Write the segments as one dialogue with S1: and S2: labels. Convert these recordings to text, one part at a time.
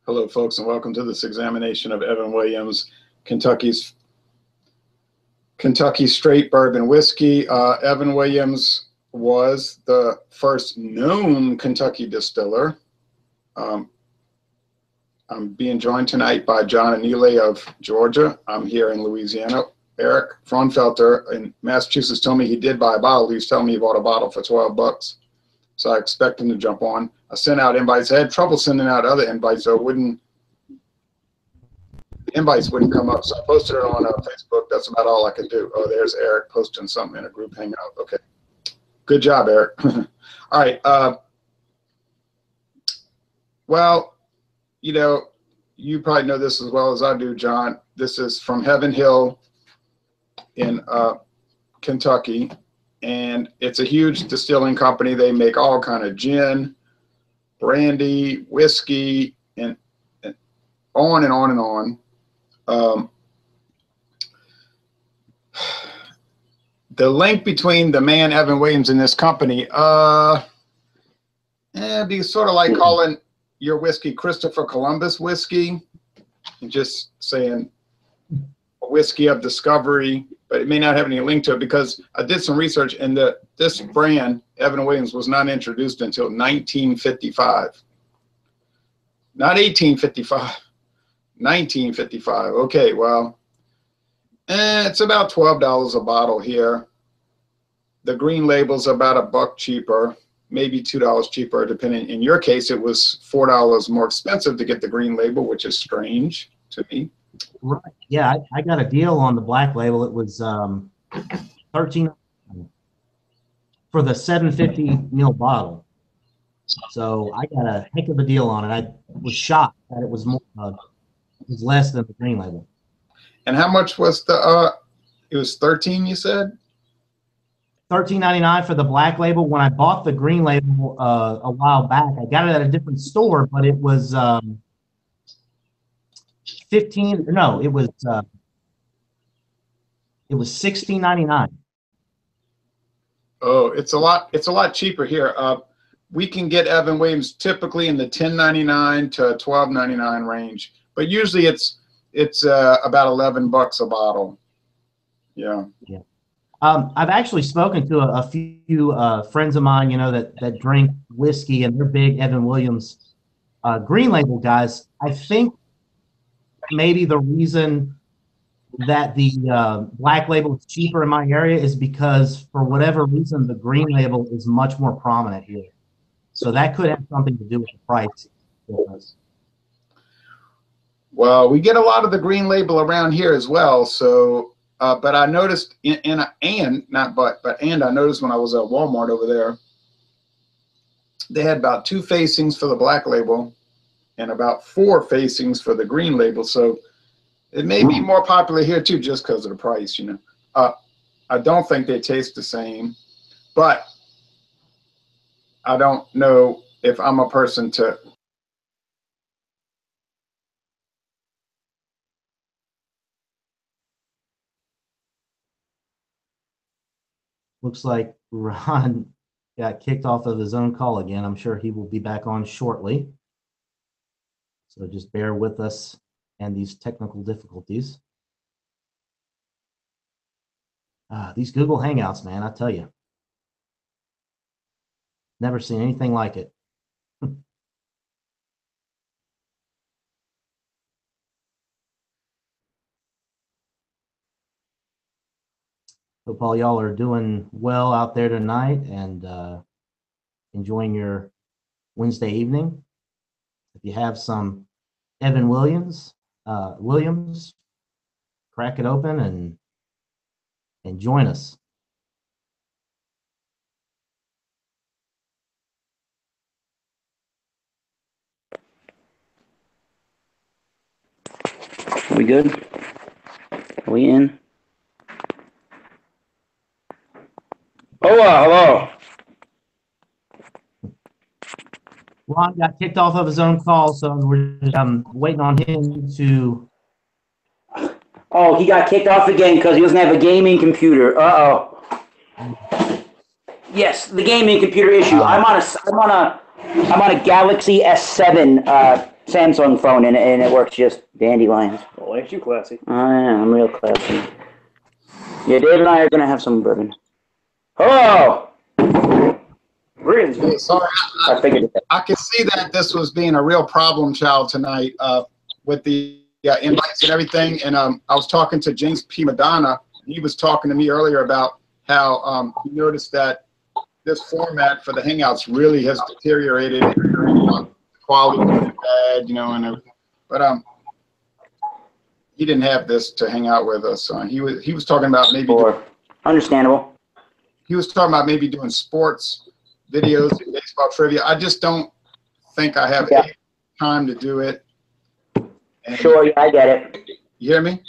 S1: Hello, folks, and welcome to this examination of Evan Williams, Kentucky Straight Bourbon Whiskey. Evan Williams was the first known Kentucky distiller. I'm being joined tonight by John Anile of Georgia. I'm here in Louisiana. Eric Fraunfelter in Massachusetts told me he did buy a bottle. He was telling me he bought a bottle for $12. So I expect him to jump on. I sent out invites. I had trouble sending out other invites, so the invites wouldn't come up. So I posted it on Facebook. That's about all I could do. Oh, there's Eric posting something in a group hangout. Okay. Good job, Eric. All right. Well, you know, you probably know this as well as I do, John. This is from Heaven Hill in Kentucky. And it's a huge distilling company. They make all kind of gin, brandy, whiskey, and on and on and on. The link between the man Evan Williams and this company, it'd be sort of like calling your whiskey Christopher Columbus whiskey, and just saying a whiskey of discovery. But it may not have any link to it because I did some research, and this brand, Evan Williams, was not introduced until 1955. Not 1855, 1955. Okay, well, it's about $12 a bottle here. The green label's about $1 cheaper, maybe $2 cheaper, depending. In your case, it was $4 more expensive to get the green label, which is strange to me.
S2: Right. Yeah, I got a deal on the black label. It was $13 for the 750 ml bottle. So I got a heck of a deal on it. I was shocked that it was more, it was less than the green label.
S1: And how much was the? It was 13. You said.
S2: $13.99 for the black label. When I bought the green label a while back, I got it at a different store, but it was. 15. No, it was $16.99.
S1: Oh, it's a lot cheaper here. We can get Evan Williams typically in the $10.99 to $12.99 range, but usually it's about $11 a bottle. Yeah.
S2: Yeah. I've actually spoken to a few friends of mine, you know, that drink whiskey, and they're big Evan Williams green label guys. I think maybe the reason that the black label is cheaper in my area is because for whatever reason the green label is much more prominent here. So that could have something to do with the price difference.
S1: Well, we get a lot of the green label around here as well. So, but I noticed I noticed when I was at Walmart over there, they had about 2 facings for the black label and about 4 facings for the green label. So it may be more popular here too, just because of the price, you know. I don't think they taste the same, but I don't know if I'm a person to.
S2: Looks like Ron got kicked off of his own call again. I'm sure he will be back on shortly. So just bear with us and these technical difficulties. These Google Hangouts, man, I tell you. Never seen anything like it. Hope all y'all are doing well out there tonight and enjoying your Wednesday evening. If you have some Evan Williams, crack it open and join us.
S3: Are we good? Are we in? Oh, hello.
S2: Ron got kicked off of his own call, so we're waiting on him to.
S3: Oh, he got kicked off again because he doesn't have a gaming computer. Uh-oh. Yes, the gaming computer issue. I'm on a Galaxy S7 Samsung phone, and it works just dandelions.
S4: Well, ain't you classy?
S3: Yeah, I'm real classy. Yeah, Dave and I are gonna have some bourbon. Hello.
S4: Greetings.
S1: Hey, sorry,
S3: I figured it out.
S1: I can see that this was being a real problem child tonight with the invites and everything. And I was talking to James P. Madonna. He was talking to me earlier about how he noticed that this format for the Hangouts really has deteriorated. The quality is bad, you know, and everything. But he didn't have this to hang out with us. He was talking about maybe
S3: Understandable.
S1: he was talking about maybe doing sports videos, baseball trivia. I just don't think I have any time to do it. And
S3: Sure, yeah, I get it.
S1: you hear me?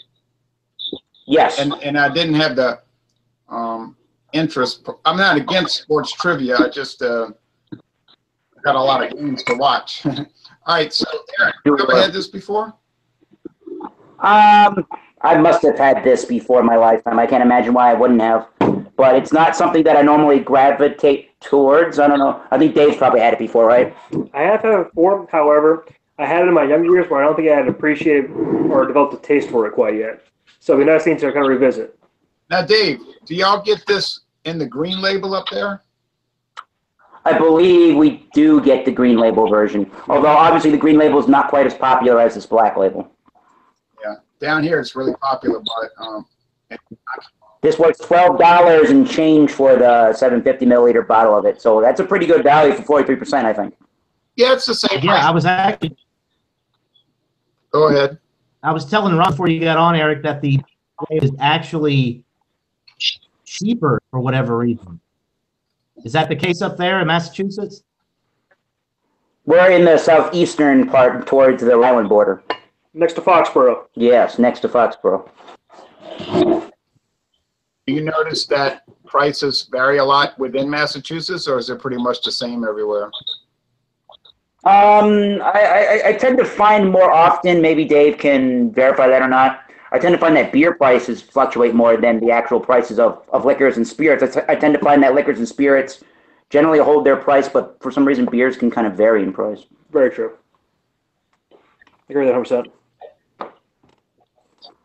S3: Yes.
S1: And I didn't have the interest. I'm not against sports trivia. I just got a lot of games to watch. All right, so Eric, you ever had this before?
S3: I must have had this before in my lifetime. I can't imagine why I wouldn't have. But it's not something that I normally gravitate towards. I don't know. I think Dave's probably had it before, right?
S4: I have had it before. However, I had it in my younger years where I don't think I had appreciated or developed a taste for it quite yet. So it'd be nice to kind of revisit.
S1: Now, Dave, do y'all get this in the green label up there?
S3: I believe we do get the green label version. Although, obviously, the green label is not quite as popular as this black label.
S1: Yeah, down here it's really popular, but
S3: This was $12 and change for the 750 milliliter bottle of it. So that's a pretty good value for 43%, I think.
S1: yeah, it's the same
S2: Yeah,
S1: price.
S2: I was actually.
S1: Go ahead.
S2: I was telling Ron before you got on, Eric, that the is actually cheaper for whatever reason. Is that the case up there in Massachusetts?
S3: We're in the southeastern part towards the Rhode Island border.
S4: Next to Foxborough.
S3: Yes, next to Foxborough.
S1: Do you notice that prices vary a lot within Massachusetts, or is it pretty much the same everywhere?
S3: I tend to find more often, maybe Dave can verify that or not, I tend to find that beer prices fluctuate more than the actual prices of liquors and spirits. I tend to find that liquors and spirits generally hold their price, but for some reason beers can kind of vary in price.
S4: Very true. I agree with that 100%.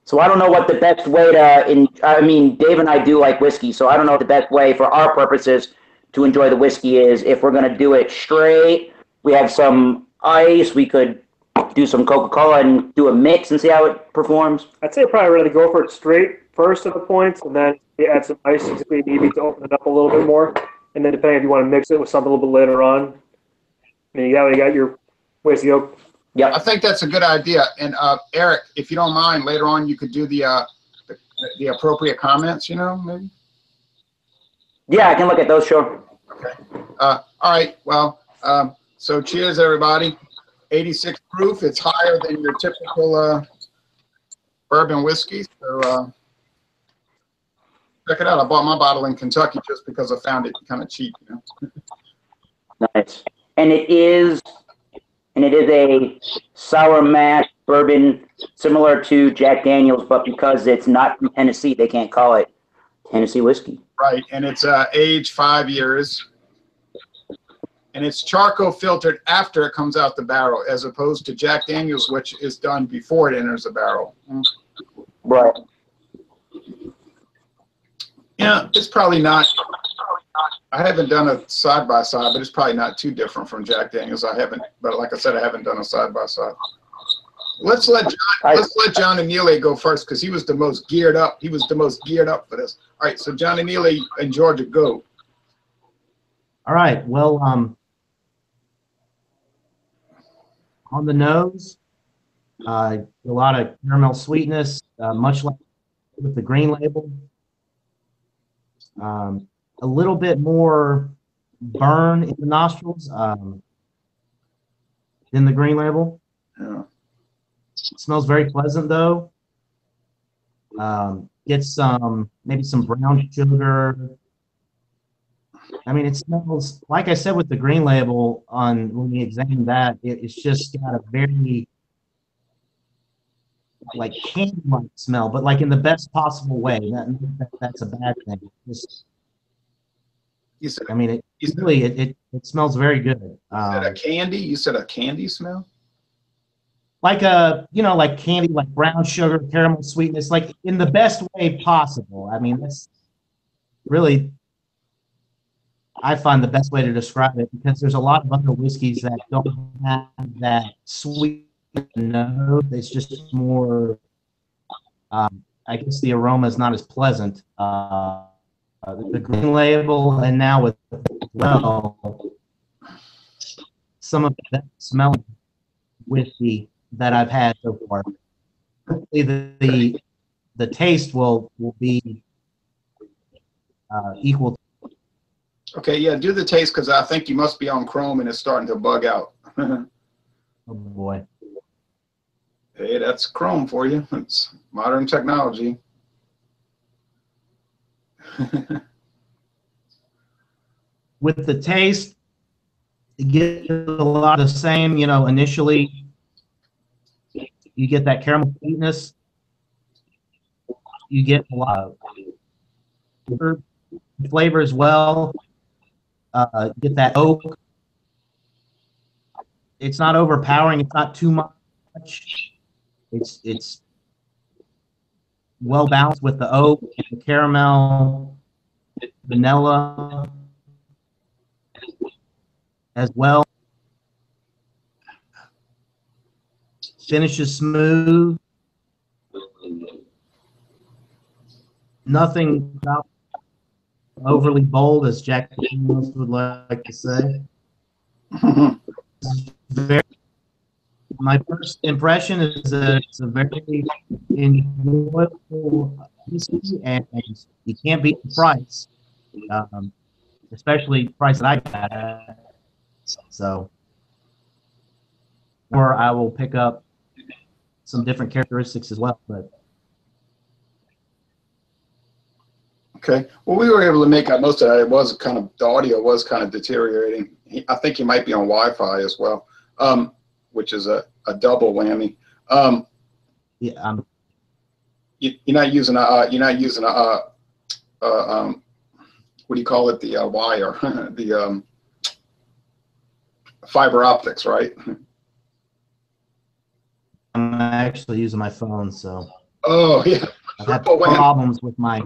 S3: So I don't know what the best way to, I mean, Dave and I do like whiskey, so I don't know what the best way for our purposes to enjoy the whiskey is. If we're going to do it straight, we have some ice, we could do some Coca-Cola and do a mix and see how it performs.
S4: I'd say probably rather go for it straight first at the points, and then you add some ice maybe to open it up a little bit more. And then depending if you want to mix it with something a little bit later on, I mean, you got your ways to go.
S3: Yeah,
S1: I think that's a good idea. And Eric, if you don't mind, later on you could do the appropriate comments, you know, maybe.
S3: Yeah, I can look at those, sure.
S1: Okay. All right. Well, so cheers, everybody. 86 proof. It's higher than your typical bourbon whiskey. So check it out. I bought my bottle in Kentucky just because I found it kind of cheap, you know.
S3: Nice. And it is a sour mash bourbon similar to Jack Daniel's, but because it's not from Tennessee, they can't call it Tennessee whiskey.
S1: Right, and it's aged 5 years. And it's charcoal filtered after it comes out the barrel, as opposed to Jack Daniel's, which is done before it enters the barrel.
S3: Right.
S1: Yeah, it's probably not. I haven't done a side by side, but it's probably not too different from Jack Daniel's. I haven't, but like I said, I haven't done a side by side. Let's let John Anile go first because he was the most geared up. He was the most geared up for this. All right, so John Anile and Georgia, go.
S2: All right. Well, on the nose, a lot of caramel sweetness, much like with the green label. A little bit more burn in the nostrils than the green label.
S1: Yeah.
S2: It smells very pleasant though. Get some, maybe some brown sugar. I mean, it smells, like I said with the green label when we examined that, it's just got a very like candy-like smell, but like in the best possible way. Not that that's a bad thing.
S1: You said
S2: I mean,
S1: you said,
S2: it smells very good.
S1: a candy. You said a candy smell.
S2: Like like candy, like brown sugar, caramel sweetness, like in the best way possible. I mean, that's really, I find the best way to describe it, because there's a lot of other whiskeys that don't have that sweet note. It's just more, I guess the aroma is not as pleasant. The green label, and now with some of that smelling whiskey that I've had so far. Hopefully the taste will be equal.
S1: Okay, yeah, do the taste, because I think you must be on Chrome and it's starting to bug out.
S2: Oh boy.
S1: Hey, that's Chrome for you. It's modern technology.
S2: With the taste, you get a lot of the same, initially you get that caramel sweetness. You get a lot of flavor as well. You get that oak. It's not overpowering. It's not too much. It's well balanced with the oak and the caramel, vanilla as well. Finishes smooth. Nothing overly bold, as Jack Daniels would like to say. My first impression is that it's a very enjoyable whiskey, and you can't beat the price, especially the price that I got at. So, or I will pick up some different characteristics as well. But
S1: okay, well, we were able to make out most of that. It was kind of, the audio was kind of deteriorating. I think he might be on Wi-Fi as well, which is a double whammy.
S2: yeah,
S1: You're not using a what do you call it? The wire, the fiber optics, right?
S2: I'm actually using my phone, so.
S1: Oh yeah,
S2: I've had problems with my.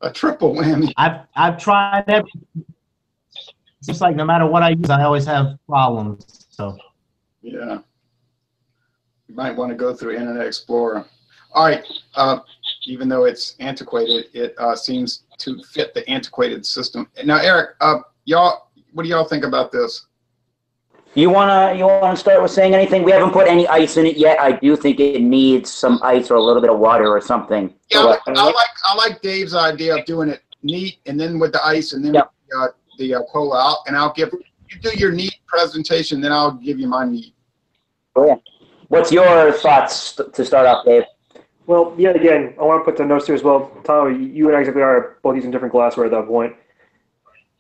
S1: A triple whammy.
S2: I've tried everything. It's just like no matter what I use, I always have problems. So.
S1: Yeah. You might want to go through Internet Explorer. All right. Even though it's antiquated, it seems to fit the antiquated system. Now, Eric, y'all, what do y'all think about this?
S3: You wanna start with saying anything? We haven't put any ice in it yet. I do think it needs some ice or a little bit of water or something.
S1: Yeah, I like Dave's idea of doing it neat, and then with the ice, and then
S3: yep.
S1: the cola out, and I'll give you do your neat presentation, then I'll give you my neat.
S3: Oh, yeah. What's your thoughts to start off, Dave?
S4: Well, yeah, again, I want to put the notes here as well. Tom, you and I exactly are both using different glassware at that point.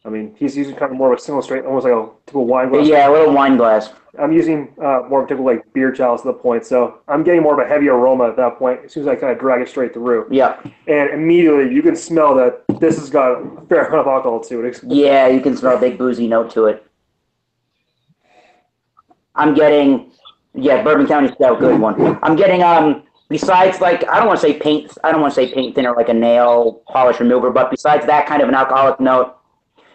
S4: I mean, he's using kind of more of a single straight, almost like a typical wine glass.
S3: Yeah, a little wine glass.
S4: I'm using more of a typical like beer chalice at the point, so I'm getting more of a heavy aroma at that point as soon as I kind of drag it straight through.
S3: Yeah. And
S4: immediately you can smell that this has got a fair amount of alcohol to it.
S3: Yeah, you can smell a big boozy note to it. I'm getting, Bourbon County's got a good one. I'm getting besides, like, I don't want to say paint thinner like a nail polish remover, but besides that kind of an alcoholic note,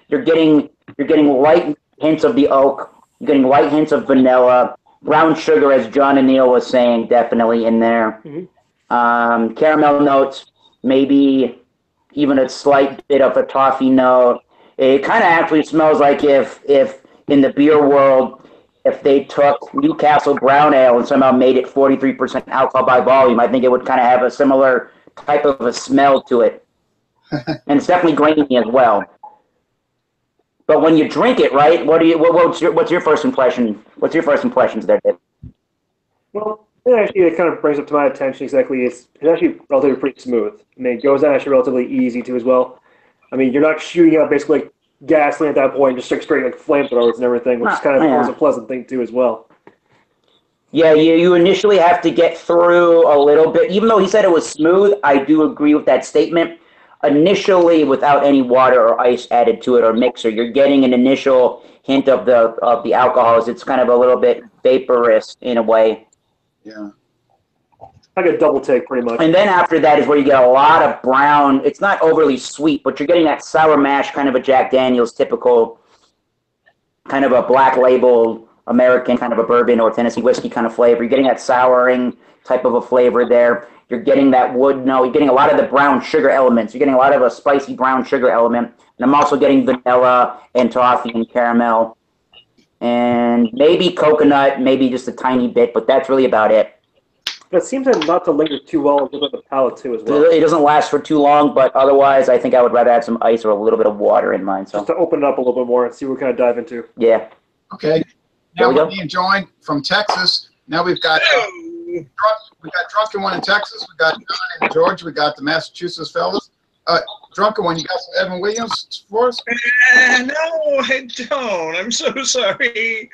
S3: you're getting light hints of the oak. You're getting light hints of vanilla, brown sugar, as John and Neil was saying, definitely in there. Mm-hmm. Caramel notes, maybe even a slight bit of a toffee note. It kind of actually smells like if in the beer world, if they took Newcastle Brown Ale and somehow made it 43% alcohol by volume, I think it would kind of have a similar type of a smell to it. And it's definitely grainy as well. But when you drink it, right? What's your first impression? What's your first impressions there, Dave?
S4: Well, it kind of brings up to my attention exactly. It's actually relatively pretty smooth. I mean, it goes down actually relatively easy too as well. I mean, you're not shooting out basically like gasoline at that point, just straight like flamethrowers and everything, which is kind of always a pleasant thing too as well.
S3: Yeah, you initially have to get through a little bit. Even though he said it was smooth, I do agree with that statement. initially without any water or ice added to it or mixer. You're getting an initial hint of the alcohols. It's kind of a little bit vaporous in a way.
S1: Yeah.
S4: Like a double take, pretty much.
S3: And then after that is where you get a lot of brown. It's not overly sweet, but you're getting that sour mash, kind of a Jack Daniel's typical, kind of a black label American kind of a bourbon or Tennessee whiskey kind of flavor. You're getting that souring type of a flavor there. You're getting that wood note. You're getting a lot of the brown sugar elements. You're getting a lot of a spicy brown sugar element. And I'm also getting vanilla and toffee and caramel. And maybe coconut, maybe just a tiny bit, but that's really about it.
S4: It seems not to linger too well with the palate too as well.
S3: It doesn't last for too long, but otherwise I think I would rather add some ice or a little bit of water in mine. So
S4: just to open it up a little bit more and see what we kind of dive into.
S3: Yeah.
S1: Okay. Now we're being joined from Texas. Now we've got Drunken One in Texas. We got John in Georgia. We got the Massachusetts fellas. Drunken One, you got some Evan Williams for us?
S5: No, I don't. I'm so sorry.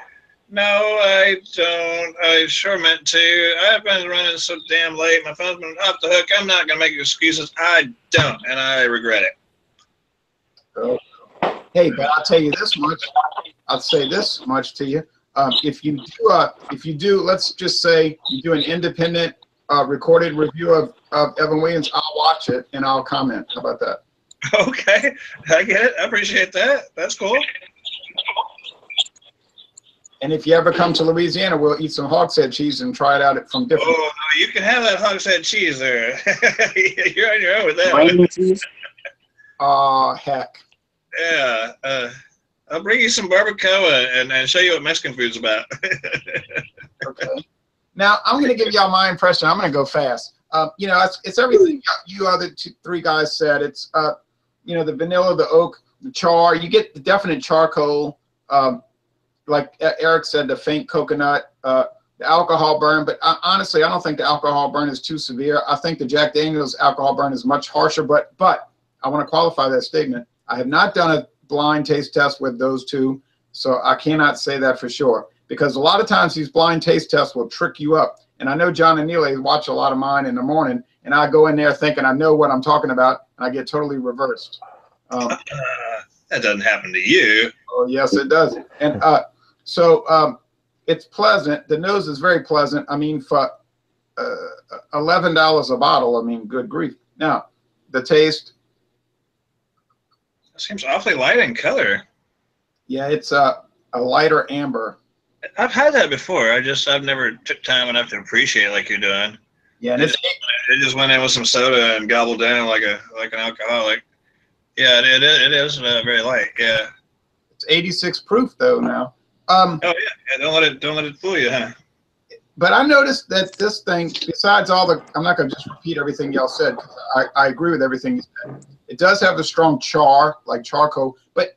S5: No, I don't. I sure meant to. I've been running so damn late. My phone's been off the hook. I'm not going to make excuses. I don't, and I regret it.
S1: Oh. Hey, but I'll tell you this much. I'll say this much to you. If you do, let's just say you do an independent recorded review of Evan Williams, I'll watch it and I'll comment. How about that?
S5: Okay, I get it. I appreciate that. That's cool.
S1: And if you ever come to Louisiana, we'll eat some hogshead cheese and try it out from different.
S5: Oh, no, you can have that hogshead cheese there. You're on your own with that.
S1: Heck.
S5: Yeah. I'll bring you some barbacoa and show you what Mexican food's about.
S1: Okay. Now, I'm going to give y'all my impression. I'm going to go fast. You know, it's everything you other three guys said. It's, you know, the vanilla, the oak, the char. You get the definite charcoal. Like Eric said, the faint coconut, the alcohol burn. But honestly, I don't think the alcohol burn is too severe. I think the Jack Daniel's alcohol burn is much harsher. But I want to qualify that statement. I have not done a blind taste test with those two, so I cannot say that for sure. Because a lot of times these blind taste tests will trick you up. And I know John and Neely watch a lot of mine in the morning, and I go in there thinking I know what I'm talking about, and I get totally reversed.
S5: That doesn't happen to you.
S1: Oh, yes, it does. And so it's pleasant. The nose is very pleasant. I mean, for $11 a bottle, I mean, good grief. Now, the taste.
S5: It seems awfully light in color. Yeah,
S1: it's a lighter amber.
S5: I've had that before. I've never took time enough to appreciate it like you're doing.
S1: Yeah, and
S5: it just went in with some soda and gobbled down like an alcoholic. Yeah, it is very light. Yeah.
S1: It's 86 proof though now.
S5: Oh yeah. Don't let it fool you, huh?
S1: But I noticed that this thing, besides all the, I'm not going to just repeat everything y'all said, because I agree with everything you said. It does have a strong char, like charcoal, but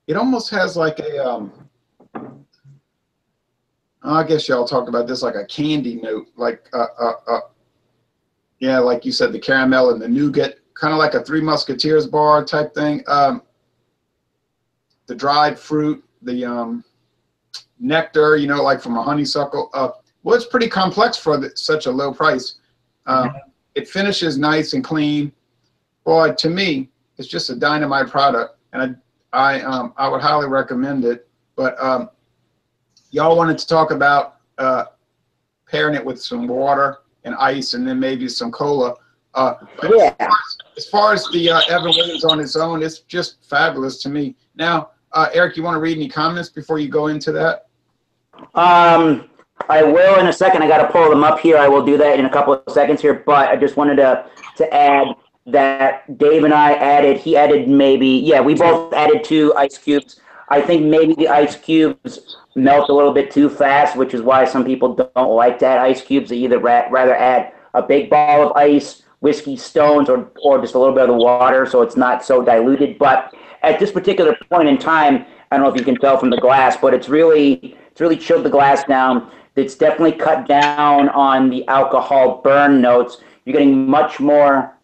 S1: it almost has like a, I guess y'all talked about this, like a candy note, like, yeah, like you said, the caramel and the nougat, kind of like a Three Musketeers bar type thing. The dried fruit, the nectar, you know, like from a honeysuckle. Well, it's pretty complex for such a low price. It finishes nice and clean. Boy, to me, it's just a dynamite product, and I would highly recommend it. But y'all wanted to talk about pairing it with some water and ice, and then maybe some cola.
S3: Yeah.
S1: As far as the Evan Williams on its own, it's just fabulous to me. Now, Eric, you want to read any comments before you go into that?
S3: I will in a second. I got to pull them up here. I will do that in a couple of seconds here. But I just wanted to add that Dave and I added. He added we both added 2 ice cubes. I think maybe the ice cubes melt a little bit too fast, which is why some people don't like to add ice cubes. They either rather add a big ball of ice, whiskey stones, or just a little bit of the water, so it's not so diluted. But at this particular point in time, I don't know if you can tell from the glass, but it's really chilled the glass down. It's definitely cut down on the alcohol burn notes. You're getting much more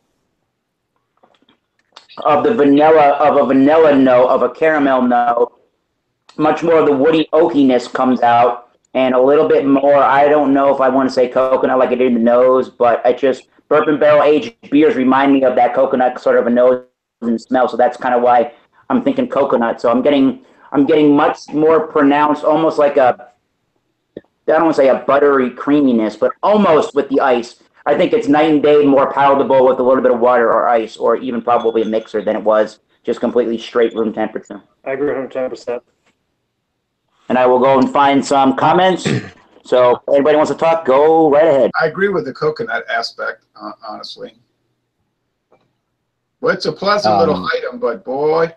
S3: of the vanilla note, of a caramel note. Much more of the woody oakiness comes out, and a little bit more, I don't know if I want to say coconut like it did in the nose, but bourbon barrel aged beers remind me of that coconut sort of a nose and smell. So that's kind of why I'm thinking coconut. So I'm getting much more pronounced, almost like I don't want to say a buttery creaminess, but almost with the ice. I think it's night and day more palatable with a little bit of water or ice, or even probably a mixer than it was just completely straight room temperature.
S4: I agree 110%.
S3: And I will go and find some comments. So if anybody wants to talk, go right ahead.
S1: I agree with the coconut aspect, honestly. Well, it's a pleasant little item, but boy,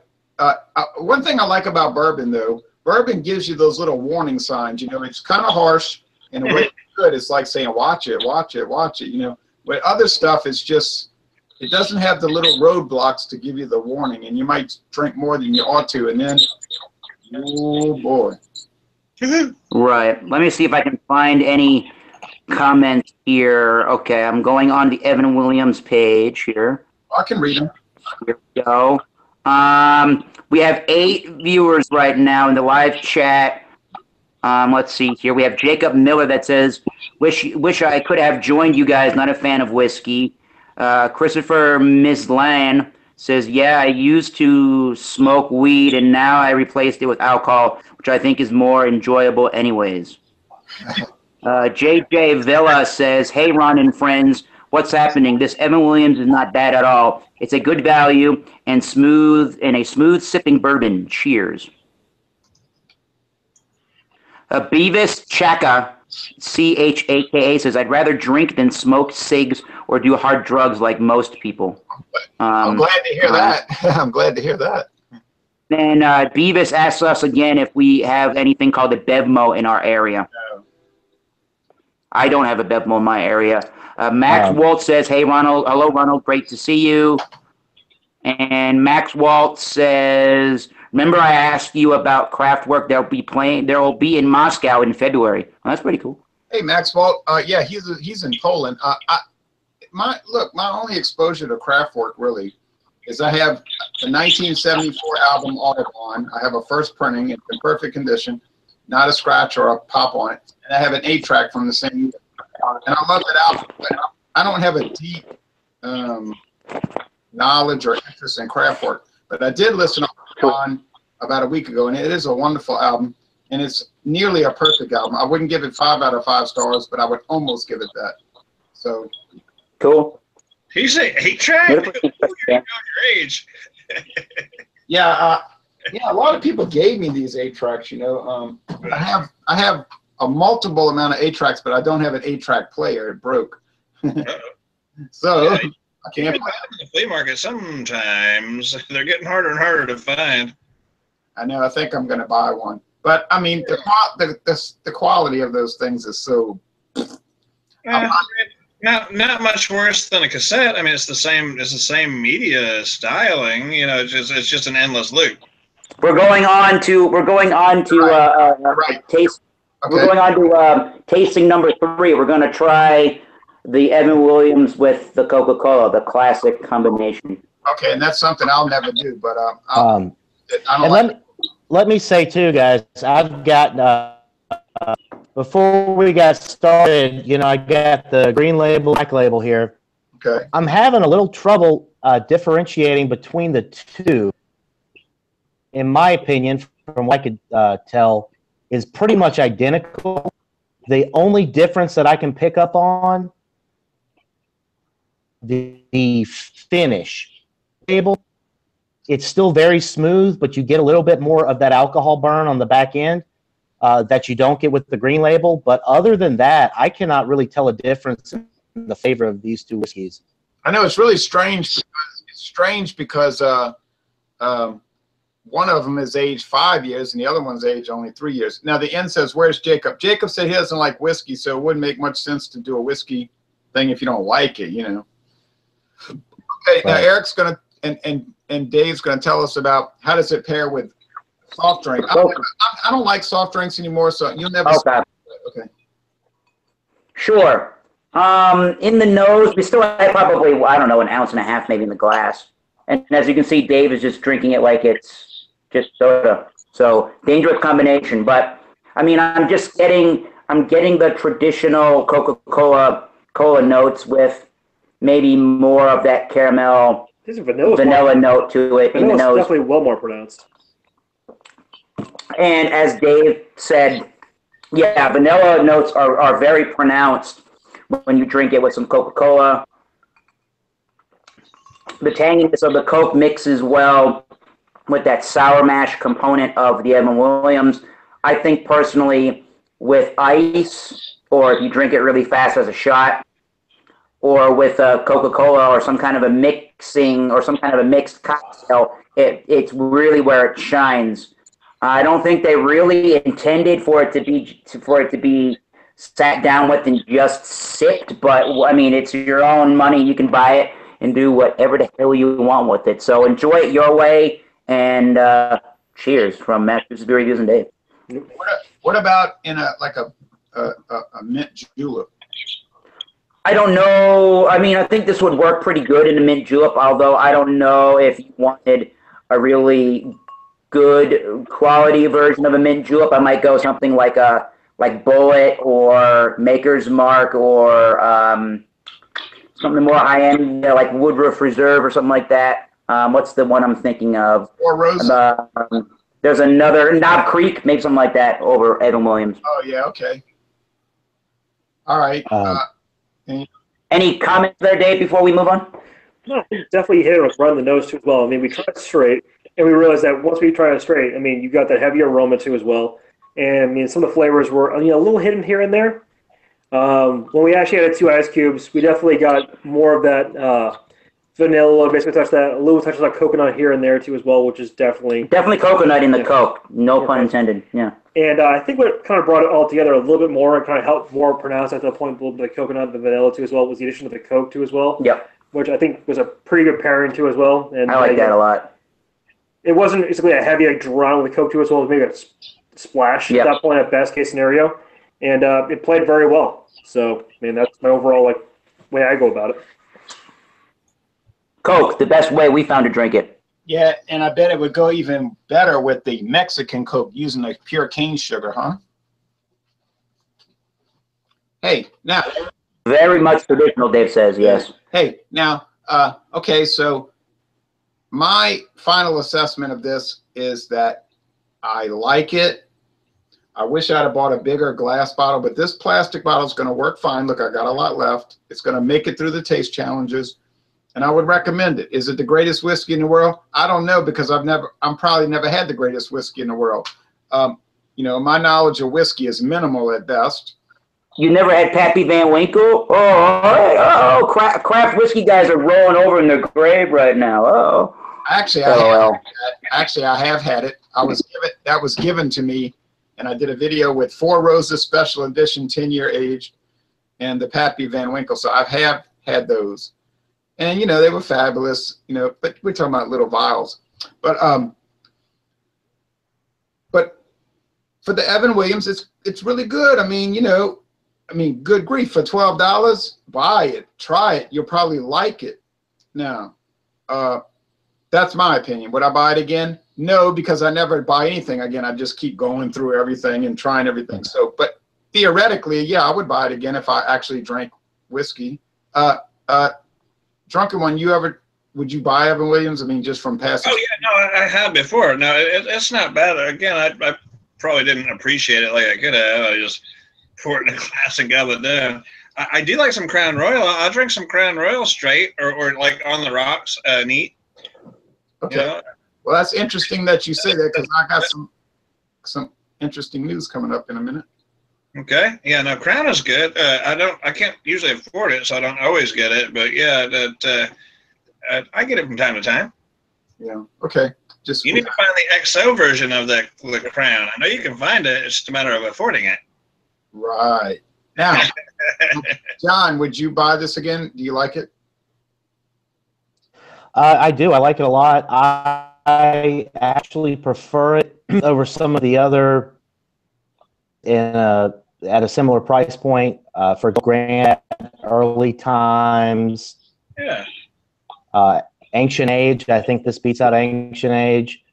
S1: one thing I like about bourbon, though, bourbon gives you those little warning signs. You know, it's kind of harsh in a way it's good. It's like saying, watch it, watch it, watch it. You know, but other stuff is just, it doesn't have the little roadblocks to give you the warning, and you might drink more than you ought to, and then, oh boy.
S3: Right. Let me see if I can find any comments here. Okay, I'm going on the Evan Williams page here.
S1: I can read them.
S3: Here we go. We have 8 viewers right now in the live chat. Let's see here. We have Jacob Miller that says, wish I could have joined you guys, not a fan of whiskey. Christopher Mislan says, yeah, I used to smoke weed and now I replaced it with alcohol, which I think is more enjoyable anyways. JJ Villa says, hey, Ron and friends, what's happening? This Evan Williams is not bad at all. It's a good value and a smooth sipping bourbon. Cheers. Beavis Chaka, Chaka, says, I'd rather drink than smoke cigs or do hard drugs like most people.
S1: I'm glad to hear that. I'm glad to hear that.
S3: And Beavis asks us again if we have anything called a Bevmo in our area.
S1: No.
S3: I don't have a Bevmo in my area. Max Walt says, hey, Ronald. Hello, Ronald. Great to see you. And Max Walt says, remember I asked you about Kraftwerk? There will be in Moscow in February. Well, that's pretty cool.
S1: Hey, Max Walt. Yeah, he's in Poland. My only exposure to Kraftwerk really is I have the 1974 album Audubon. I have a first printing. It's in perfect condition, not a scratch or a pop on it. And I have an 8-track from the same year. And I love that album, but I don't have a deep knowledge or interest in Kraftwerk. But I did listen to Audubon about a week ago, and it is a wonderful album. And it's nearly a perfect album. I wouldn't give it 5 out of 5 stars, but I would almost give it that. So
S3: cool.
S5: He say 8-track? Your age.
S1: Yeah, a lot of people gave me these 8-tracks. You know, I have a multiple amount of 8-tracks, but I don't have an 8-track player. It broke. So
S5: yeah,
S1: I can't play
S5: in the flea market. Sometimes they're getting harder and harder to find.
S1: I know. I think I'm going to buy one. But I mean, the quality of those things is so.
S5: Not much worse than a cassette. I mean, it's the same media styling. You know, it's just an endless loop.
S3: We're going on to taste. Okay. We're going on to tasting number 3. We're going to try the Evan Williams with the Coca-Cola, the classic combination.
S1: Okay, and that's something I'll never do. But
S2: let me say too, guys. I've got before we got started, you know, I got the green label, black label here.
S1: Okay.
S2: I'm having a little trouble differentiating between the two. In my opinion, from what I could tell, is pretty much identical. The only difference that I can pick up on the finish. Label, it's still very smooth, but you get a little bit more of that alcohol burn on the back end that you don't get with the green label. But other than that, I cannot really tell a difference in the flavor of these two whiskeys.
S1: I know it's really strange because one of them is aged 5 years and the other one's aged only 3 years. Now the end says, where's Jacob? Jacob said he doesn't like whiskey, so it wouldn't make much sense to do a whiskey thing if you don't like it, you know. Okay, now Eric's going to, and Dave's going to tell us about how does it pair with soft drink. I don't like soft drinks anymore, so you'll never. Okay.
S3: Sure. In the nose, we still have probably, I don't know, 1.5 ounces maybe in the glass. And as you can see, Dave is just drinking it like it's just soda. So dangerous combination. But I mean, I'm getting the traditional Coca-Cola notes with maybe more of that caramel
S4: This is vanilla
S3: note to it in the
S4: Vanilla's
S3: nose.
S4: definitely well more pronounced.
S3: And as Dave said, yeah, vanilla notes are very pronounced when you drink it with some Coca-Cola. The tanginess of the Coke mixes well with that sour mash component of the Evan Williams. I think personally with ice, or if you drink it really fast as a shot, or with a Coca-Cola or some kind of a mixing or some kind of a mixed cocktail, it's really where it shines. I don't think they really intended for it to be sat down with and just sipped, but I mean, it's your own money. You can buy it and do whatever the hell you want with it. So enjoy it your way, and cheers from Massachusetts Beer Reviews and Dave.
S1: What about in a mint julep?
S3: I don't know. I mean, I think this would work pretty good in a mint julep, although I don't know if you wanted a really good quality version of a mint julep. I might go something like Bullet or Maker's Mark or something more high-end, you know, like Woodruff Reserve or something like that. What's the one I'm thinking of?
S1: Four Roses.
S3: There's another, Knob Creek, maybe something like that over Evan Williams.
S1: Oh, yeah, okay. All right.
S3: Any comments there, Dave, before we move on?
S4: No, definitely hit it with run the nose too as well. I mean, we tried it straight, and we realized that once we tried it straight, I mean, you got that heavy aroma too as well. And I mean, some of the flavors were a little hidden here and there. When we actually added 2 ice cubes, we definitely got more of that vanilla, basically a little touch of that coconut here and there too as well, which is definitely
S3: coconut in the Coke. No pun intended. Yeah.
S4: And I think what kind of brought it all together a little bit more and kind of helped more pronounce at the point a little bit of coconut and the vanilla too as well was the addition of the Coke too as well.
S3: Yep.
S4: Which I think was a pretty good pairing too as well. And
S3: I like that a lot.
S4: It wasn't basically a heavy drown with the Coke too as well. It was maybe a splash at that point at best case scenario. And it played very well. So, I mean, that's my overall way I go about it.
S3: Coke, the best way we found to drink it.
S1: Yeah, and I bet it would go even better with the Mexican Coke using the pure cane sugar, huh? Hey, now.
S3: Very much traditional, Dave says, yes.
S1: Hey, now, okay, so my final assessment of this is that I like it. I wish I'd have bought a bigger glass bottle, but this plastic bottle is going to work fine. Look, I got a lot left. It's going to make it through the taste challenges, and I would recommend it. Is it the greatest whiskey in the world? I don't know, because I'm probably never had the greatest whiskey in the world. You know, my knowledge of whiskey is minimal at best.
S3: You never had Pappy Van Winkle? Craft whiskey guys are rolling over in their grave right now. Oh.
S1: Actually, I have had it. That was given to me, and I did a video with Four Roses Special Edition 10-year aged and the Pappy Van Winkle. So I have had those, and you know they were fabulous. You know, but we're talking about little vials. But for the Evan Williams, it's really good. I mean, you know. I mean, good grief, for $12, buy it, try it. You'll probably like it. Now, that's my opinion. Would I buy it again? No, because I never buy anything again. I just keep going through everything and trying everything. So, but theoretically, yeah, I would buy it again if I actually drank whiskey. Drunken One, would you buy Evan Williams? I mean, just from past.
S5: Oh yeah, no, I have before. No, it's not bad. Again, I probably didn't appreciate it like I could have. I just pour it in a glass and gobble it down. I do like some Crown Royal. I'll drink some Crown Royal straight or like on the rocks, neat.
S1: Okay.
S5: You know?
S1: Well, that's interesting that you say that, because I got some interesting news coming up in a minute.
S5: Okay. Yeah. No, Crown is good. I can't usually afford it, so I don't always get it. But yeah, I get it from time to time.
S1: Yeah. Okay.
S5: You need to find the XO version of the Crown. I know you can find it. It's just a matter of affording it.
S1: Right. Now, John, would you buy this again? Do you like it?
S2: I do. I like it a lot. I actually prefer it over some of the other at a similar price point for Grant, Early Times.
S5: Yeah.
S2: Ancient Age. I think this beats out Ancient Age.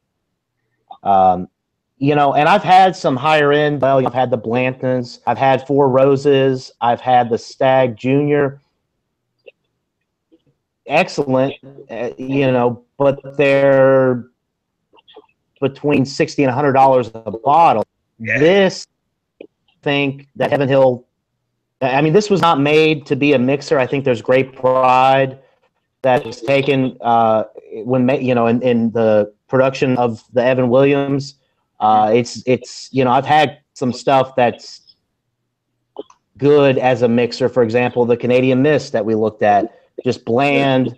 S2: You know, and I've had some higher end. Well, I've had the Blantons. I've had Four Roses. I've had the Stag Junior. excellent, you know, but they're between $60 and $100 a bottle.
S5: Yeah.
S2: This, I think that Heaven Hill, I mean, this was not made to be a mixer. I think there's great pride that is taken when, you know, in the production of the Evan Williams. It's you know, I've had some stuff that's good as a mixer. For example, the Canadian Mist that we looked at, just bland.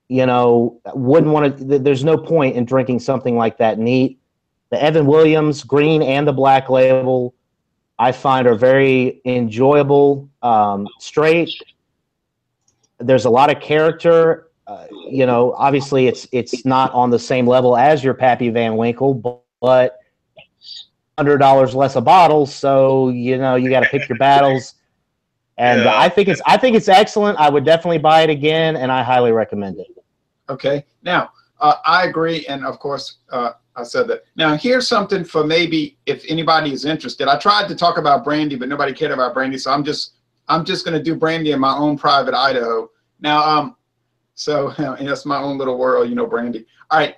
S2: You know, wouldn't want to. There's no point in drinking something like that neat. The Evan Williams green and the black label, I find, are very enjoyable. Straight. There's a lot of character. You know, obviously it's not on the same level as your Pappy Van Winkle, but $100 less a bottle, so you know you got to pick your battles. And
S5: Yeah.
S2: I think it's excellent. I would definitely buy it again, and I highly recommend it.
S1: Okay. Now, I agree, and of course, I said that. Now, here's something for maybe if anybody is interested. I tried to talk about brandy, but nobody cared about brandy, so I'm just going to do brandy in my own private Idaho. Now, so and that's my own little world, you know, brandy. All right,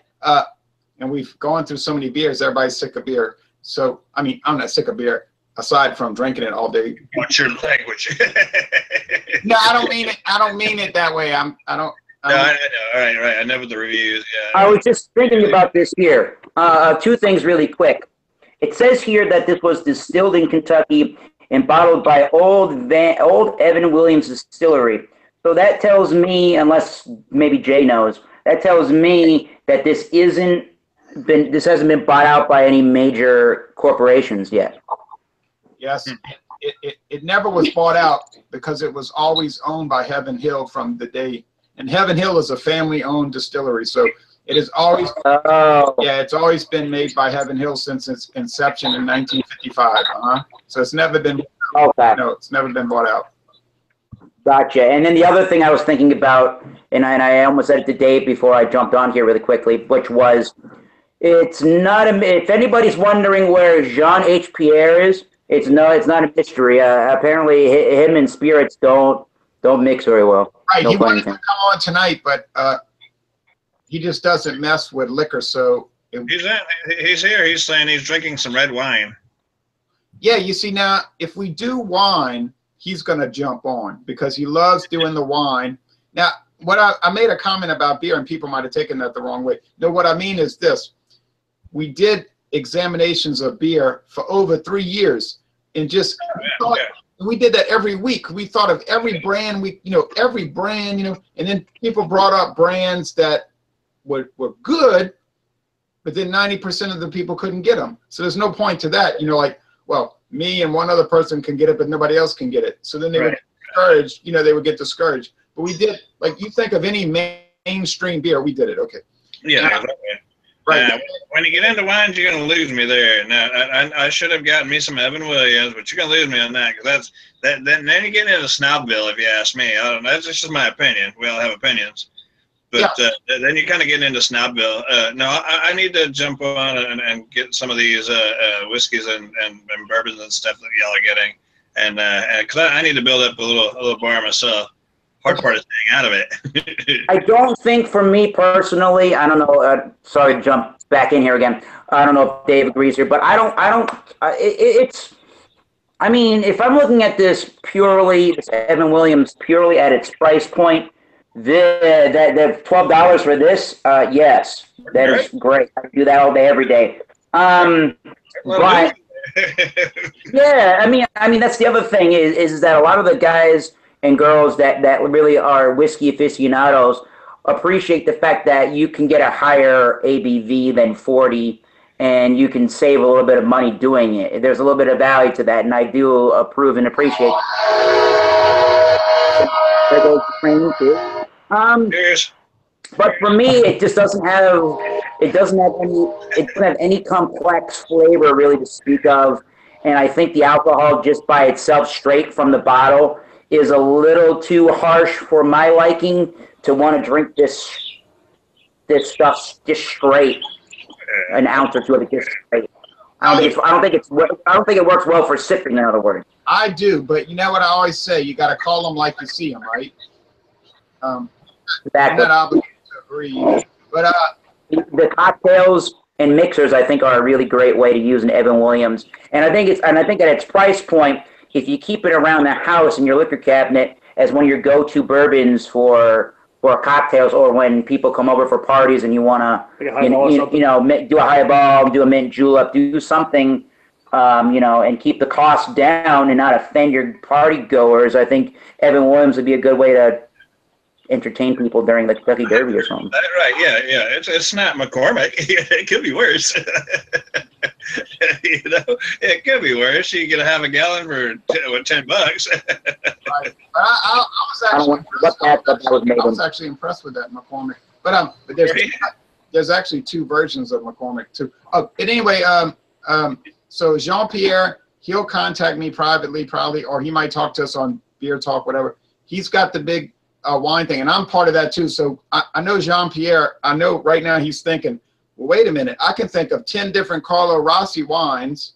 S1: and we've gone through so many beers. Everybody's sick of beer. So, I mean, I'm not sick of beer, aside from drinking it all day.
S5: What's your language?
S1: No, I don't mean it. I don't mean it that way. I don't.
S5: No, I know. Right. I know with the reviews. Yeah.
S3: I was just thinking about this here. Two things really quick. It says here that this was distilled in Kentucky and bottled by old Evan Williams Distillery. So that tells me, unless maybe Jay knows, that tells me that this hasn't been bought out by any major corporations yet.
S1: Yes, it never was bought out because it was always owned by Heaven Hill from the day. And Heaven Hill is a family-owned distillery, so it is always it's always been made by Heaven Hill since its inception in 1955. So it's never been it's never been bought out.
S3: Gotcha. And then the other thing I was thinking about, and I almost said it to Dave before I jumped on here really quickly, which was it's not if anybody's wondering where Jean H. Pierre is, it's not a mystery. Apparently, him and spirits don't mix very well.
S1: Right,
S3: no
S1: he wanted to come on tonight, but he just doesn't mess with liquor. So
S5: he's here. He's saying he's drinking some red wine.
S1: Yeah, you see now, if we do wine, he's going to jump on because he loves doing the wine. Now, what I made a comment about beer, and people might have taken that the wrong way. No, what I mean is this: we did examinations of beer for over 3 years, and just we did that every week. We thought of every brand, and then people brought up brands that were good, but then 90% of the people couldn't get them. So there's no point to that. You know, like, well, me and one other person can get it, but nobody else can get it. So then they would get discouraged. You know, they would get discouraged. But we did, like, you think of any mainstream beer, we did it. Okay.
S5: Yeah.
S1: Right.
S5: When you get into wines, you're going to lose me there. Now, I should have gotten me some Evan Williams, but you're going to lose me on that because then you get into Snobville, if you ask me. That's just my opinion. We all have opinions. But then you're kind of getting into Snobville. No, I need to jump on and get some of these whiskeys and bourbons and stuff that y'all are getting. And because I need to build up a little bar myself. Hard part is staying out of it. I
S3: don't think, for me personally, I don't know. Sorry to jump back in here again. I don't know if Dave agrees here, but I don't. It's. I mean, if I'm looking at this Evan Williams purely at its price point, the $12 for this, yes, that is great. I do that all day, every day. But yeah, I mean that's the other thing is that a lot of the guys and girls that really are whiskey aficionados appreciate the fact that you can get a higher ABV than 40 and you can save a little bit of money doing it. There's a little bit of value to that, and I do approve and appreciate there goes the training too. But for me, it just doesn't have any complex flavor really to speak of, and I think the alcohol just by itself, straight from the bottle, is a little too harsh for my liking to want to drink this stuff just straight, an ounce or two of it just straight. I don't think it works well for sipping. In other words,
S1: I do, but you know what I always say: you got to call them like you see them, right? I'm
S3: Exactly.
S1: not obligated to agree. But
S3: The cocktails and mixers, I think, are a really great way to use an Evan Williams. And I think at its price point, if you keep it around the house in your liquor cabinet as one of your go-to bourbons for cocktails, or when people come over for parties and you want
S4: Like a
S3: to,
S4: highball or something.
S3: do a highball, do a mint julep, do something, and keep the costs down and not offend your party goers. I think Evan Williams would be a good way to entertain people during the Kentucky Derby or something.
S5: Right, yeah. It's not McCormick. It could be worse. It could be worse. You could have a gallon for $10.
S1: right. But I was actually impressed with that McCormick. But there's actually two versions of McCormick too. Oh, but anyway, so Jean-Pierre, he'll contact me privately probably, or he might talk to us on Beer Talk, whatever. He's got the big wine thing, and I'm part of that too. So I know Jean-Pierre. I know right now he's thinking, well, wait a minute, I can think of 10 different Carlo Rossi wines.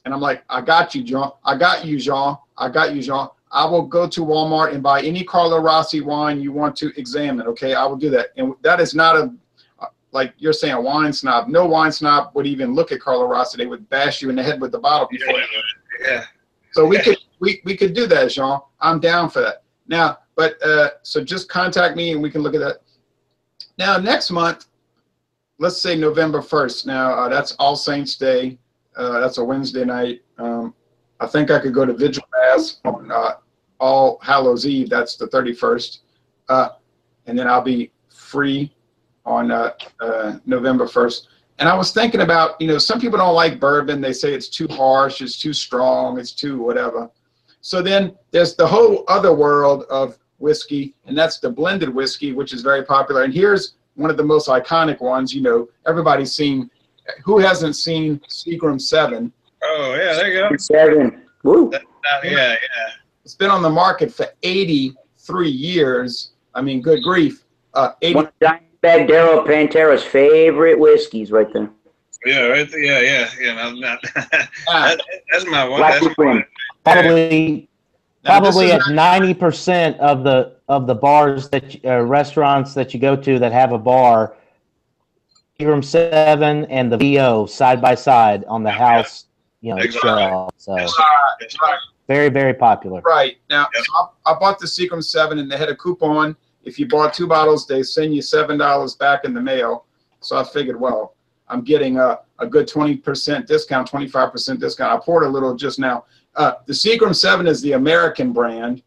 S1: And I'm like, I got you, Jean. I got you, Jean. I got you, Jean. I will go to Walmart and buy any Carlo Rossi wine you want to examine, okay? I will do that. And that is not like you're saying, a wine snob. No wine snob would even look at Carlo Rossi. They would bash you in the head with the bottle before.
S5: Yeah.
S1: So we could do that, Jean. I'm down for that. Now, but so just contact me and we can look at that. Now, next month, let's say November 1st. Now, that's All Saints Day. That's a Wednesday night. I think I could go to Vigil Mass on All Hallows Eve. That's the 31st. And then I'll be free on November 1st. And I was thinking about, some people don't like bourbon. They say it's too harsh, it's too strong, it's too whatever. So then there's the whole other world of whiskey, and that's the blended whiskey, which is very popular. And here's one of the most iconic ones. Everybody's seen. Who hasn't seen Seagram 7?
S5: Oh, yeah, there you go.
S3: 7. Woo.
S5: Yeah.
S1: It's been on the market for 83 years. I mean, good grief. 80.
S3: One of Dimebag Darrell Pantera's favorite whiskeys right there.
S5: Yeah, right there. Yeah. That's my one.
S3: Black
S5: That's my,
S2: Probably
S1: Now,
S2: at 90% of the bars restaurants that you go to that have a bar, Seagram 7 and the VO side by side on the house,
S5: Exactly.
S2: shelf. So
S5: right.
S2: very, very popular.
S1: Right. Now, so I bought the Seagram 7, and they had a coupon. If you bought 2 bottles, they send you $7 back in the mail. So I figured, well, I'm getting a good 20% discount, 25% discount. I poured a little just now. The Seagram 7 is the American brand.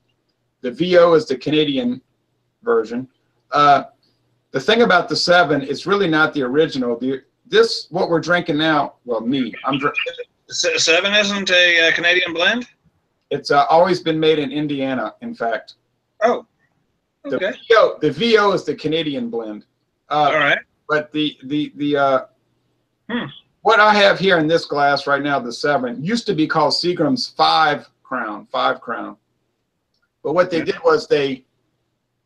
S1: The VO is the Canadian version. The thing about the 7, it's really not the original. What we're drinking now, well, I'm drinking.
S5: 7 isn't a Canadian blend?
S1: It's always been made in Indiana, in fact.
S5: Oh, okay.
S1: The VO is the Canadian blend.
S5: All right.
S1: But what I have here in this glass right now, the 7, used to be called Seagram's 5 Crown. But what they did was they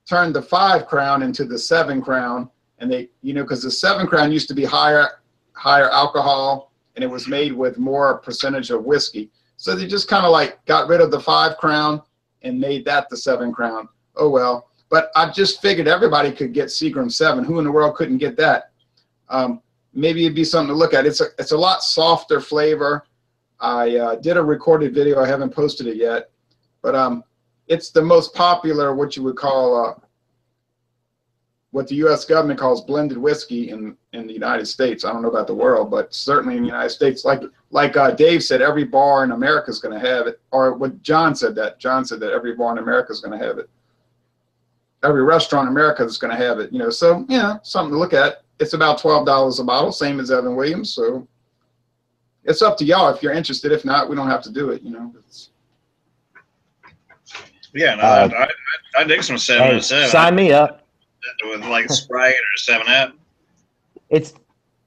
S1: turned the 5 Crown into the 7 Crown, and they, because the 7 Crown used to be higher alcohol, and it was made with more percentage of whiskey. So they just kind of like got rid of the 5 Crown and made that the 7 Crown. Oh well. But I just figured everybody could get Seagram 7. Who in the world couldn't get that? Maybe it'd be something to look at. It's a lot softer flavor. I did a recorded video. I haven't posted it yet, but it's the most popular, what you would call, what the U.S. government calls blended whiskey in the United States. I don't know about the world, but certainly in the United States, like Dave said, every bar in America is going to have it. Or what John said that every bar in America is going to have it. Every restaurant in America is going to have it. So something to look at. It's about $12 a bottle, same as Evan Williams. So it's up to y'all if you're interested. If not, we don't have to do it.
S5: Yeah, no, I dig some 7 and 7.
S2: Sign me up.
S5: With like Sprite or 7-Up.
S2: Is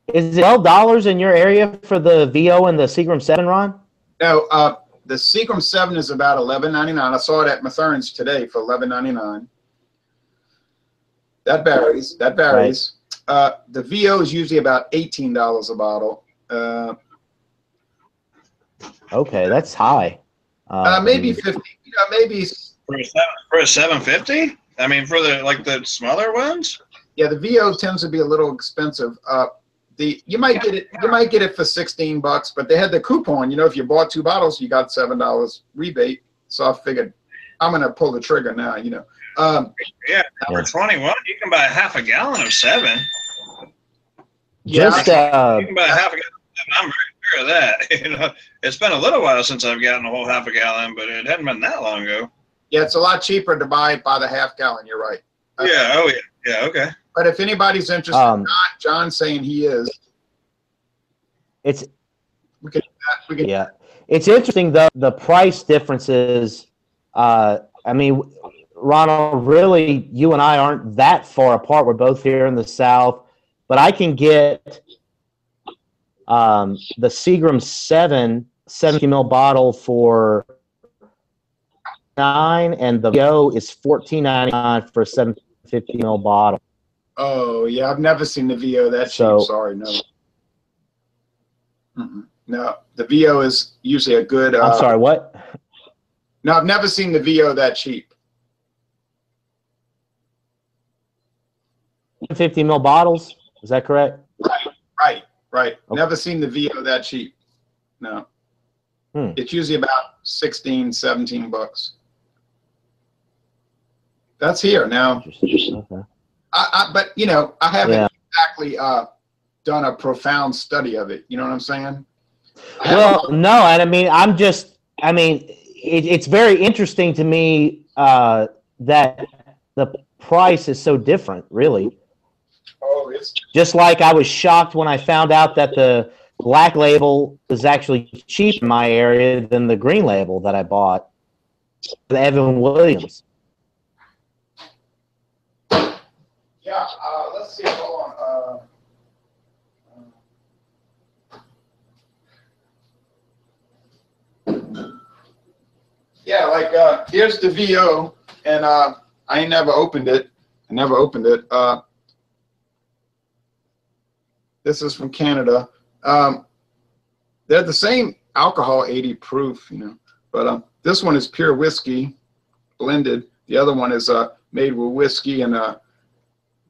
S2: it $12 in your area for the VO and the Seagram 7, Ron?
S1: No, the Seagram 7 is about $11.99. I saw it at Mathern's today for $11.99. That varies. Right. The VO is usually about $18 a bottle.
S2: Okay, that's high.
S1: Maybe 50. Maybe
S5: for a 750. I mean, for the smaller ones.
S1: Yeah, the VO tends to be a little expensive. You might get it for $16, but they had the coupon. You know, if you bought 2 bottles, you got $7 rebate. So I figured I'm gonna pull the trigger now. You know.
S5: Yeah, for 21, you can buy half a gallon of 7.
S1: Yeah,
S5: you can buy half a gallon. I'm very sure of that. You know, it's been a little while since I've gotten a whole half a gallon, but it hadn't been that long ago.
S1: Yeah, it's a lot cheaper to buy it by the half gallon. You're right.
S5: Yeah. Oh, yeah. Yeah. Okay.
S1: But if anybody's interested, John's saying he is.
S2: It's
S1: we could.
S2: Yeah, it's interesting though, the price differences. I mean, Ronald, really, you and I aren't that far apart. We're both here in the South, but I can get the Seagram 70 ml bottle for $9, and the VO is $14.99 for a 750 ml bottle.
S1: Oh yeah, I've never seen the VO that cheap. Sorry, no. No, the VO is usually a good.
S2: I'm sorry, what?
S1: No, I've never seen the VO that cheap.
S2: 50 ml bottles, is that correct?
S1: Right. Okay.
S2: Never
S1: seen the VO that cheap. No. It's usually about $16, $17. That's here now.
S2: Okay.
S1: But you know, I haven't exactly done a profound study of it. You know what I'm saying?
S2: Well, no, and I mean, it's very interesting to me that the price is so different, really.
S1: Oh, it's
S2: just like I was shocked when I found out that the black label is actually cheaper in my area than the green label that I bought, the Evan Williams.
S1: Yeah, let's see. Hold on. Yeah, like here's the VO, and I ain't never opened it. This is from Canada. They're the same alcohol, 80 proof, you know, but this one is pure whiskey blended. The other one is made with whiskey and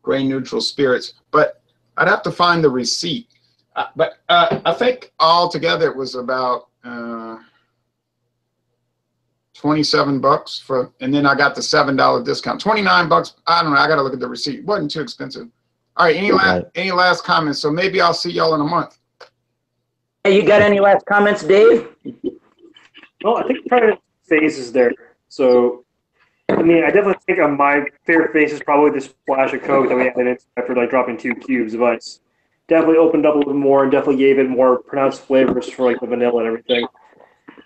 S1: grain neutral spirits. But I'd have to find the receipt. But I think altogether it was about $27 for, and then I got the $7 discount. $29. I don't know. I got to look at the receipt. It wasn't too expensive. All right. Any last comments? So maybe I'll see y'all in a month.
S3: Hey, you got any last comments, Dave?
S4: Well, I think probably phases there. So, I mean, I definitely think my favorite phase is probably the splash of Coke that we added after like dropping 2 cubes of ice. Definitely opened up a little more and definitely gave it more pronounced flavors for like the vanilla and everything.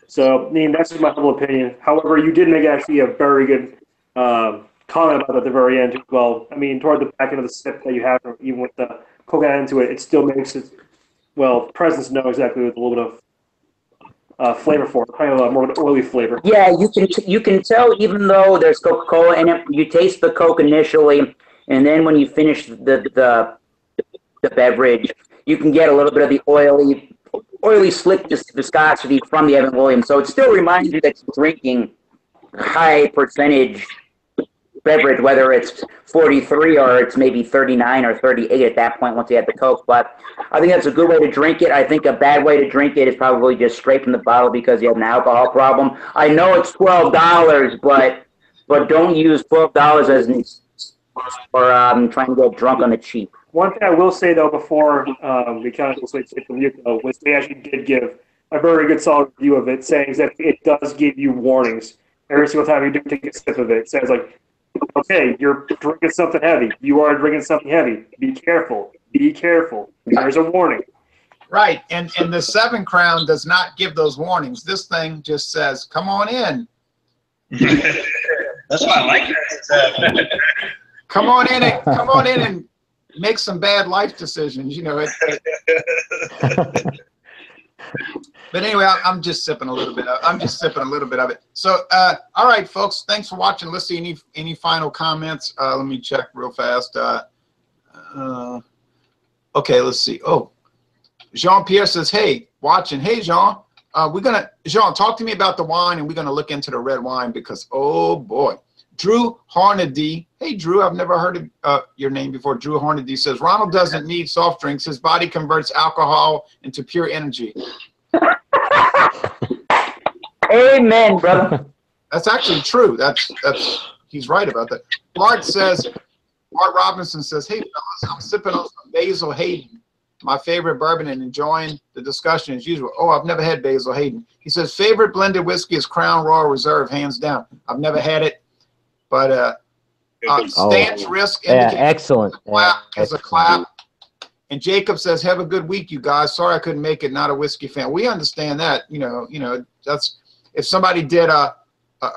S4: So, I mean, that's just my humble opinion. However, you did make actually a very good comment about it at the very end as well. I mean, toward the back end of the sip that you have, even with the coconut into it, it still makes it, well, presence know exactly with a little bit of flavor for it, kind of more of an oily flavor.
S3: Yeah, you can tell even though there's Coca-Cola in it, you taste the Coke initially, and then when you finish the beverage, you can get a little bit of the oily slick viscosity from the Evan Williams. So it still reminds you that you're drinking high percentage beverage, whether it's 43 or it's maybe 39 or 38 at that point once you have the Coke. But I think that's a good way to drink it. I think a bad way to drink it is probably just straight from the bottle because you have an alcohol problem. I know it's $12, but don't use $12 as an excuse for trying to get drunk on the cheap.
S4: One thing I will say, though, before we kind of switch from you, was they actually did give a very good solid review of it, saying that it does give you warnings. Every single time you do take a sip of it, it says, like, okay, you're drinking something heavy. You are drinking something heavy. Be careful. Be careful. There's a warning.
S1: Right, and the 7 Crown does not give those warnings. This thing just says, come on in.
S5: That's why I like that.
S1: Come on in and make some bad life decisions, you know. But anyway, I'm just sipping a little bit of it. So, all right, folks, thanks for watching. Let's see any final comments. Let me check real fast. Okay, let's see. Oh, Jean-Pierre says, hey, watching. Hey, Jean, Jean, talk to me about the wine, and we're gonna look into the red wine because, oh boy, Drew Hornady. Hey, Drew, I've never heard of your name before. Drew Hornady says, Ronald doesn't need soft drinks. His body converts alcohol into pure energy.
S3: Amen, brother.
S1: That's actually true. He's right about that. Bart Robinson says, hey, fellas, I'm sipping on some Basil Hayden, my favorite bourbon, and enjoying the discussion as usual. Oh, I've never had Basil Hayden. He says, favorite blended whiskey is Crown Royal Reserve, hands down. I've never had it, but stance risk
S6: Yeah,
S1: indicates
S6: excellent.
S1: as a clap. And Jacob says, have a good week, you guys. Sorry I couldn't make it, not a whiskey fan. We understand that, you know, that's, if somebody did a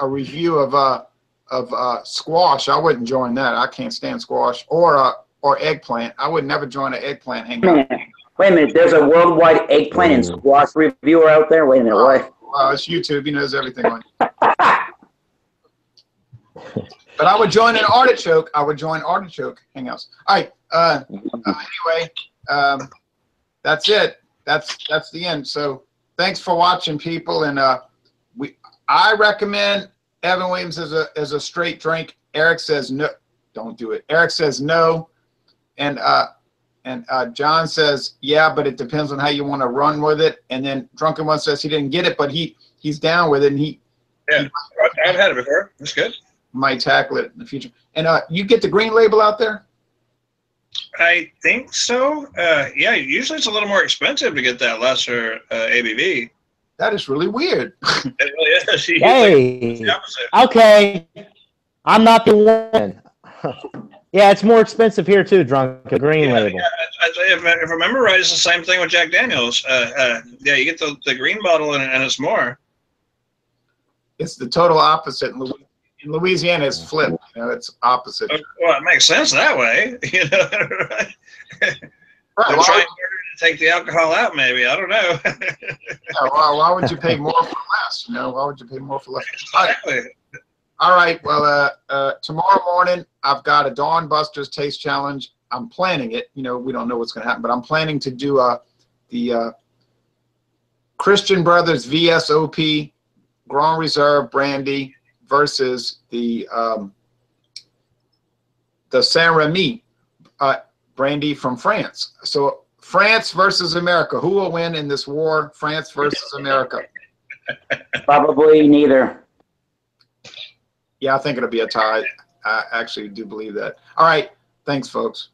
S1: review of squash, I wouldn't join that. I can't stand squash or eggplant. I would never join an eggplant hangout.
S3: Wait a minute. There's a worldwide eggplant and squash reviewer out there. Wait a minute. What?
S1: Well, it's YouTube. He knows everything on it. But I would join an artichoke. I would join artichoke hangouts. All right. Anyway, that's it. That's the end. So thanks for watching, people. And I recommend Evan Williams as a straight drink. Eric says no, don't do it. Eric says no, and John says yeah, but it depends on how you want to run with it. And then Drunken One says he didn't get it, but he's down with it, and
S5: I've had it before. It's good.
S1: Might tackle it in the future. And you get the green label out there?
S5: I think so. Yeah, usually it's a little more expensive to get that lesser ABV.
S1: That is really weird.
S5: It really is.
S6: Hey,
S5: the opposite.
S6: okay. I'm not the one. Yeah, it's more expensive here too, Drunken Green Label.
S5: Yeah, if I remember right, it's the same thing with Jack Daniels. Yeah, you get the green bottle and it's more.
S1: It's the total opposite. In Louisiana, it's flipped. You know, it's opposite.
S5: Well, it makes sense that way. You know, right? They're trying to take the alcohol out, maybe. I don't know.
S1: Why would you pay more for less? You know, why would you pay more for less?
S5: Exactly.
S1: All right. Well, tomorrow morning, I've got a Dawn Busters Taste Challenge. I'm planning it. You know, we don't know what's going to happen, but I'm planning to do the Christian Brothers VSOP Grand Reserve Brandy versus the Saint Remy brandy from France. So France versus America. Who will win in this war? France versus America.
S3: Probably neither.
S1: Yeah, I think it'll be a tie. I actually do believe that. All right. Thanks, folks.